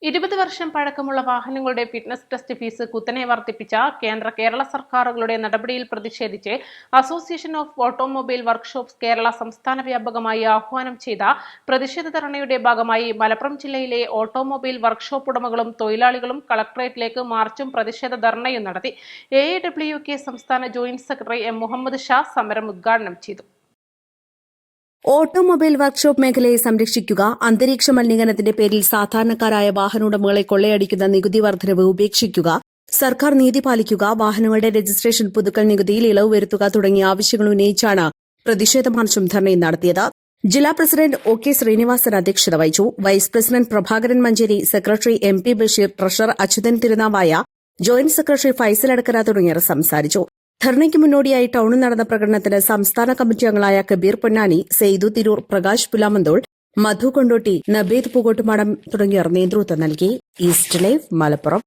20 വർഷം പഴക്കമുള്ള വാഹനങ്ങളുടെ ഫിറ്റ്നസ് ടെസ്റ്റ് ഫീസ് കുത്തനെ വർദ്ധിപ്പിച്ച കേരള സർക്കാരുകളുടെ നടപടിയിൽ പ്രതിഷേധിച്ച് association of automobile workshops Kerala സംസ്ഥാന വ്യാപകമായി ആഹ്വാനം ചെയ്ത പ്രതിഷേധ ധർണയുടെ ഭാഗമായി മലപ്പുറം ജില്ലയിലെ ഓട്ടോമൊബൈൽ വർക്ക്ഷോപ്പ് ഉടമകളും തൊഴിലാളികളും കളക്ടറേറ്റിലേക്ക് മാർച്ചും പ്രതിഷേധ ധർണയും നടത്തി. AAWK സംസ്ഥാന joint secretary M. Muhammad Shah സമരം ഉദ്ഘാടനം ചെയ്തു. ഓട്ടോമൊബൈൽ വർക്ക്ഷോപ്പ് മേഖലയെ സംരക്ഷിക്കുക, അന്തരീക്ഷ മലിനീകരണത്തിന്റെ പേരിൽ സാധാരണക്കാരായ വാഹനോടമകളെ കൊള്ളയടിക്കുന്ന നികുതി വർധനവ് ഉപേക്ഷിക്കുക, സർക്കാർ നീതി പാലിക്കുക, വാഹനങ്ങളുടെ രജിസ്ട്രേഷൻ പുതുക്കൽ നികുതിയിൽ ഇളവ് വരുത്തുക തുടങ്ങിയ ആവശ്യങ്ങൾ ഉന്നയിച്ചാണ് പ്രതിഷേധ മാർച്ചും ധർണയും നടത്തിയത്. ജില്ലാ പ്രസിഡന്റ് OK ശ്രീനിവാസൻ അധ്യക്ഷത വഹിച്ചു. Vice president Prabhakaran Manjeri, secretary MP Basheer, treasurer Achuthan Tirunavaya, joint secretary Faisal Adakkara തുടങ്ങിയവർ സംസാരിച്ചു. ധർണയ്ക്ക് മുന്നോടിയായി ടൌണിൽ നടന്ന പ്രകടനത്തിന് സംസ്ഥാന കമ്മിറ്റി അംഗങ്ങളായ കബീർ പൊന്നാനി, സെയ്തു തിരൂർ, പ്രകാശ് പുലാമന്തോൾ, മധു കൊണ്ടോട്ടി, നബീദ് പൂകോട്ടുമാടം തുടങ്ങിയവർ നേതൃത്വം നൽകി. East live, Malappuram.